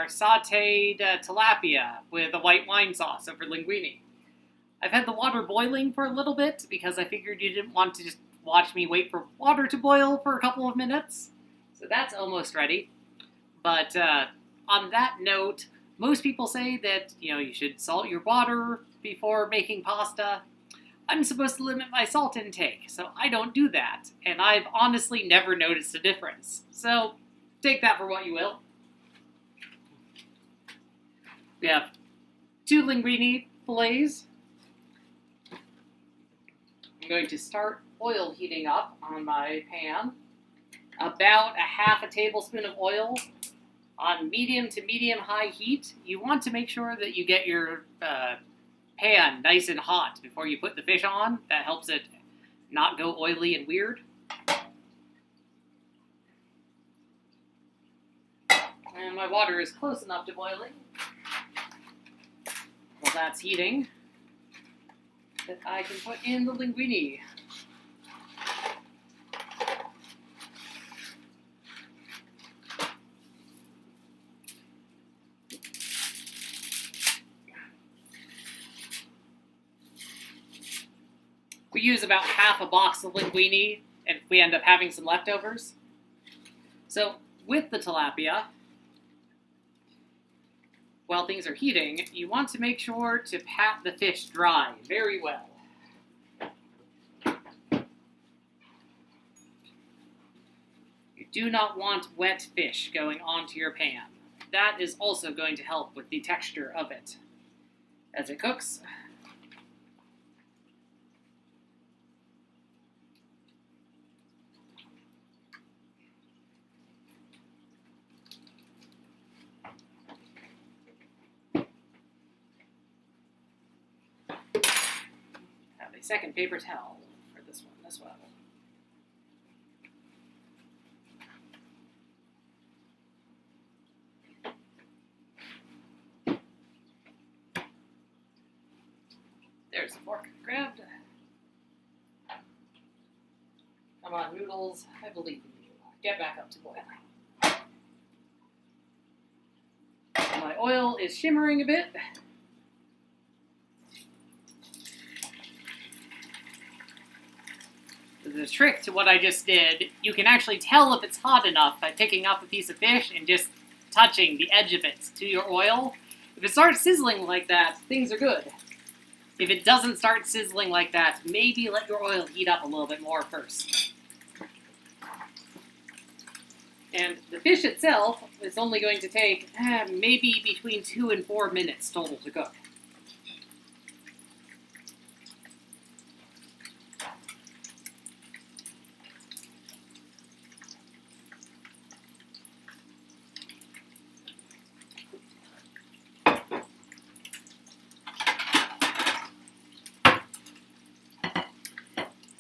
Our sauteed tilapia with a white wine sauce over linguine. I've had the water boiling for a little bit because I figured you didn't want to just watch me wait for water to boil for a couple of minutes. So that's almost ready. But on that note, most people say that you should salt your water before making pasta. I'm supposed to limit my salt intake, so I don't do that, and I've honestly never noticed a difference. So take that for what you will. We have 2 linguine fillets. I'm going to start oil heating up on my pan. About a half a tablespoon of oil on medium to medium-high heat. You want to make sure that you get your pan nice and hot before you put the fish on. That helps it not go oily and weird. And my water is close enough to boiling. While that's heating, that I can put in the linguine. We use about half a box of linguine, and we end up having some leftovers. So with the tilapia, while things are heating, you want to make sure to pat the fish dry very well. You do not want wet fish going onto your pan. That is also going to help with the texture of it as it cooks. Second paper towel for this one as well. There's the fork grabbed. Come on, noodles. I believe in you. Get back up to boiling. My oil is shimmering a bit. The trick to what I just did, you can actually tell if it's hot enough by picking up a piece of fish and just touching the edge of it to your oil. If it starts sizzling like that, things are good. If it doesn't start sizzling like that, maybe let your oil heat up a little bit more first. And the fish itself is only going to take maybe between 2 and 4 minutes total to cook.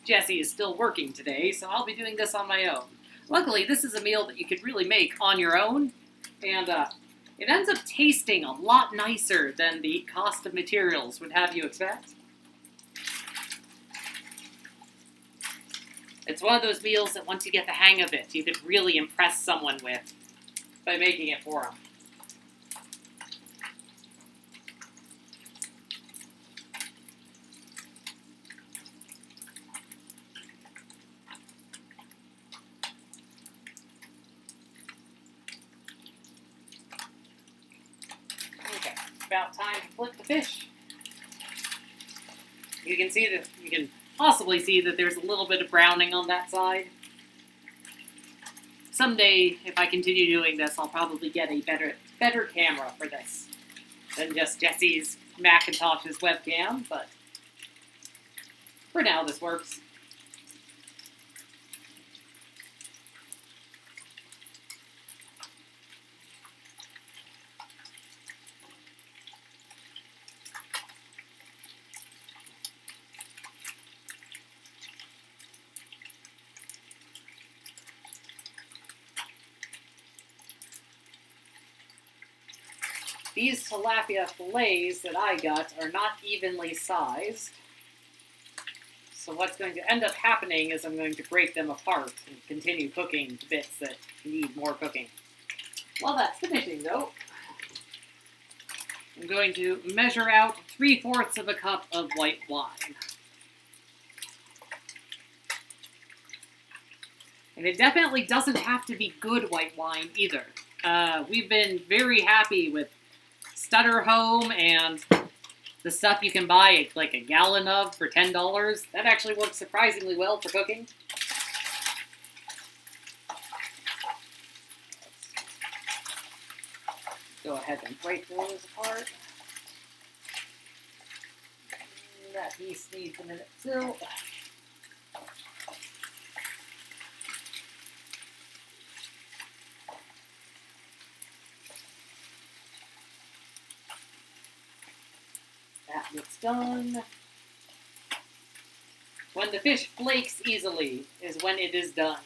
Jesse is still working today, so I'll be doing this on my own. Luckily, this is a meal that you could really make on your own, and it ends up tasting a lot nicer than the cost of materials would have you expect. It's one of those meals that once you get the hang of it, you could really impress someone with by making it for them. About time to flip the fish. You can possibly see that there's a little bit of browning on that side. Someday, if I continue doing this, I'll probably get a better camera for this than just Jesse's Macintosh's webcam, but for now this works. These tilapia fillets that I got are not evenly sized. So what's going to end up happening is I'm going to break them apart and continue cooking the bits that need more cooking. While that's finishing though, I'm going to measure out 3/4 of a cup of white wine. And it definitely doesn't have to be good white wine either. We've been very happy with Stutter Home and the stuff you can buy like a gallon of for $10. That actually works surprisingly well for cooking. Go ahead and break those apart. That piece needs a minute too. That looks done. When the fish flakes easily is when it is done.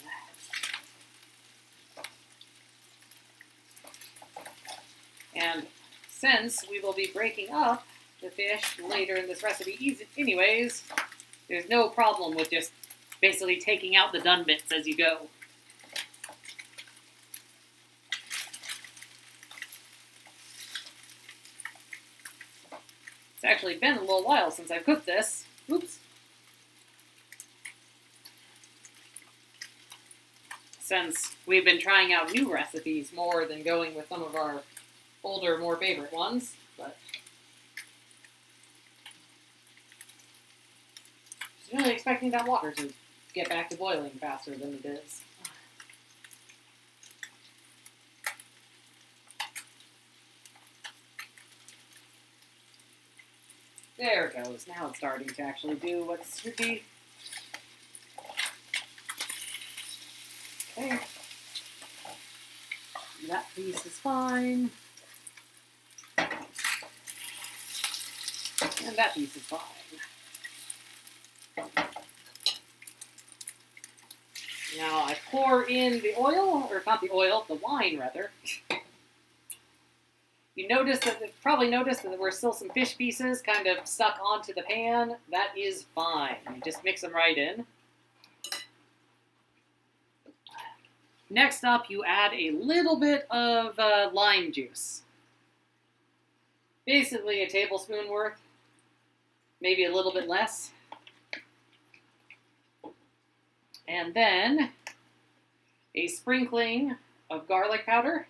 And since we will be breaking up the fish later in this recipe anyways, there's no problem with just basically taking out the done bits as you go. It's actually been a little while since I've cooked this. Oops. Since we've been trying out new recipes more than going with some of our older, more favorite ones, but I was really expecting that water to get back to boiling faster than it is. There it goes. Now it's starting to actually do what it should be. Okay. That piece is fine. And that piece is fine. Now I pour in the oil, or not the oil, the wine rather. You probably noticed that there were still some fish pieces kind of stuck onto the pan. That is fine. You just mix them right in. Next up, you add a little bit of lime juice. Basically a tablespoon worth. Maybe a little bit less. And then a sprinkling of garlic powder.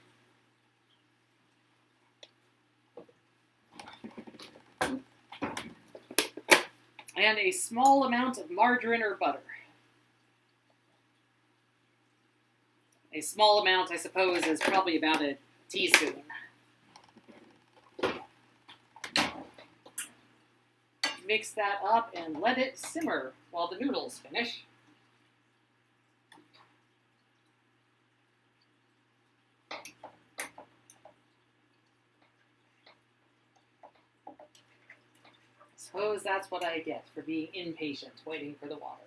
And a small amount of margarine or butter. A small amount, I suppose, is probably about a teaspoon. Mix that up and let it simmer while the noodles finish. Suppose that's what I get for being impatient, waiting for the water.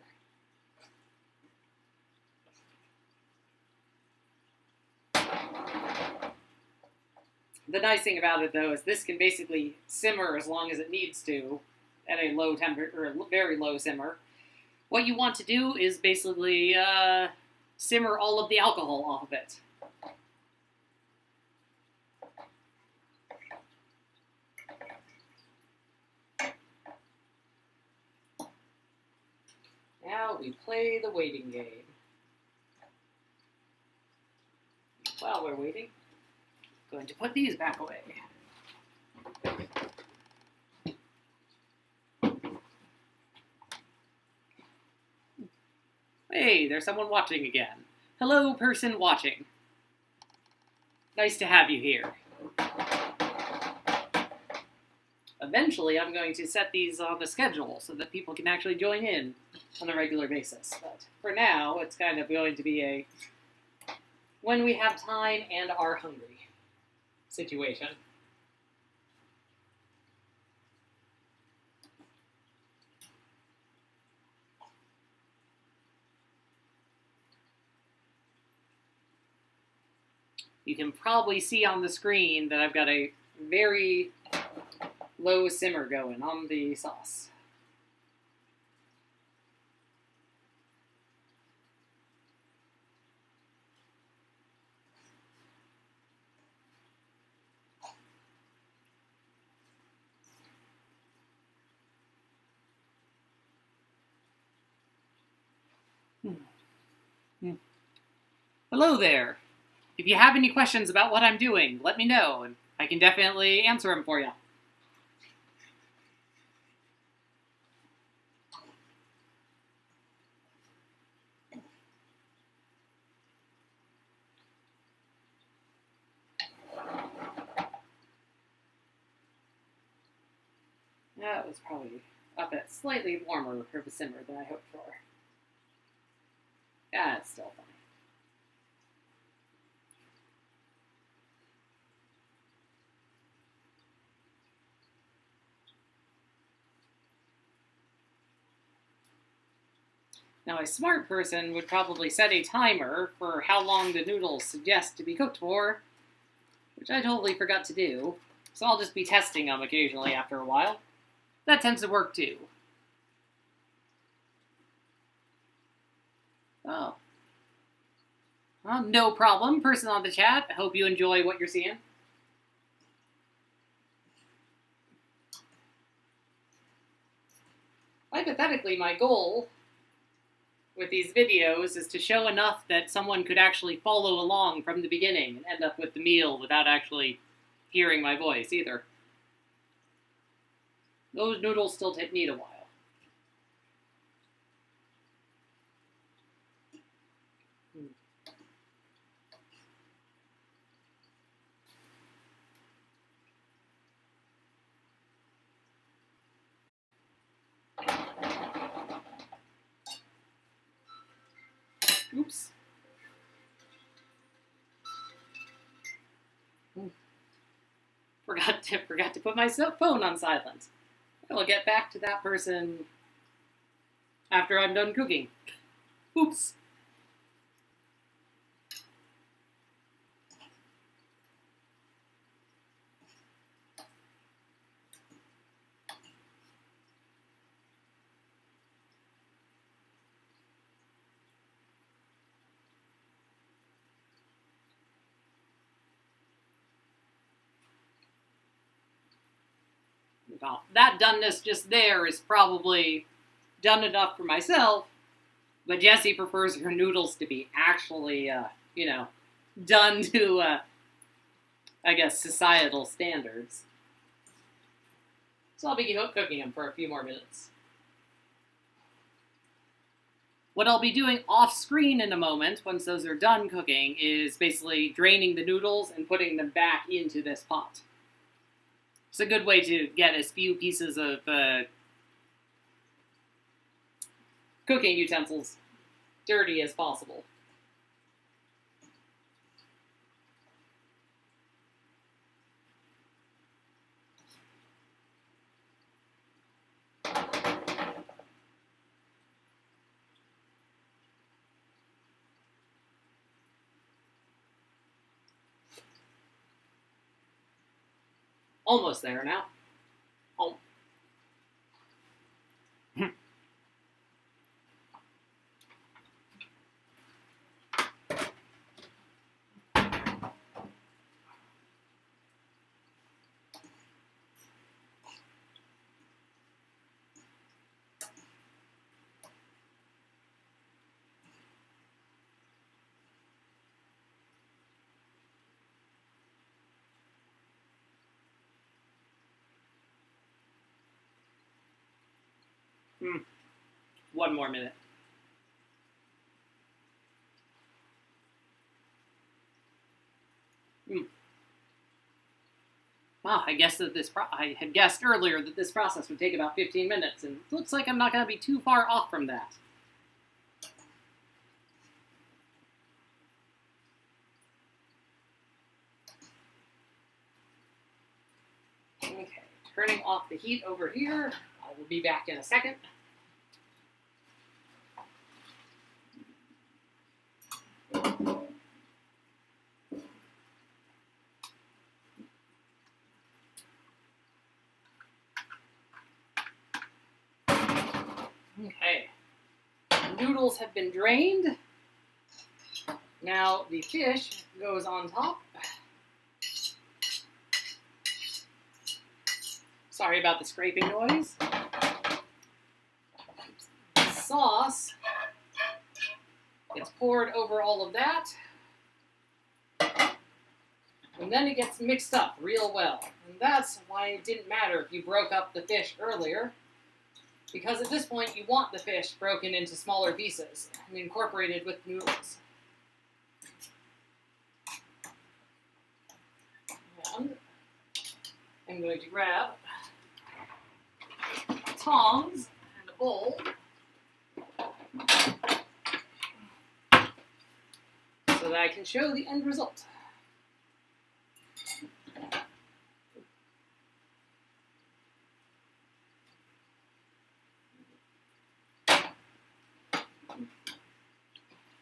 The nice thing about it, though, is this can basically simmer as long as it needs to at a low temperature, or a very low simmer. What you want to do is basically simmer all of the alcohol off of it. Now we play the waiting game. While we're waiting, I'm going to put these back away. Hey, there's someone watching again. Hello, person watching. Nice to have you here. Eventually, I'm going to set these on the schedule so that people can actually join in on a regular basis. But for now, it's kind of going to be a when we have time and are hungry situation. You can probably see on the screen that I've got a very low simmer going on the sauce. Hello there. If you have any questions about what I'm doing, let me know, and I can definitely answer them for you. That was probably a bit slightly warmer for the simmer than I hoped for. Yeah, it's still fine. Now, a smart person would probably set a timer for how long the noodles suggest to be cooked for, which I totally forgot to do, so I'll just be testing them occasionally after a while. That tends to work too. Oh. Well, no problem, person on the chat. I hope you enjoy what you're seeing. Hypothetically, my goal with these videos is to show enough that someone could actually follow along from the beginning and end up with the meal without actually hearing my voice either. Those noodles still need a while. Oops. Forgot to put my phone on silent. I'll get back to that person after I'm done cooking. Oops. Well, that doneness just there is probably done enough for myself, but Jessie prefers her noodles to be actually, done to, I guess, societal standards. So I'll be cooking them for a few more minutes. What I'll be doing off-screen in a moment, once those are done cooking, is basically draining the noodles and putting them back into this pot. It's a good way to get as few pieces of cooking utensils dirty as possible. Almost there now. Oh. One more minute. Wow, I guess that I had guessed earlier that this process would take about 15 minutes, and it looks like I'm not going to be too far off from that. Okay, turning off the heat over here. I will be back in a second. Okay, noodles have been drained. Now the fish goes on top. Sorry about the scraping noise. The sauce It's poured over all of that. And then it gets mixed up real well. And that's why it didn't matter if you broke up the fish earlier, because at this point you want the fish broken into smaller pieces and incorporated with noodles. And I'm going to grab tongs and a bowl so that I can show the end result.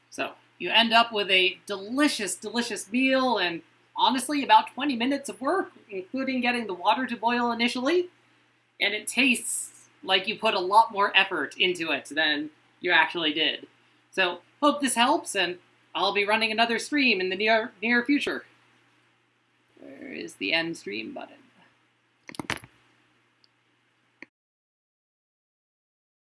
So you end up with a delicious, delicious meal, and honestly about 20 minutes of work, including getting the water to boil initially, and it tastes like you put a lot more effort into it than you actually did. So hope this helps, and I'll be running another stream in the near future. Where is the end stream button?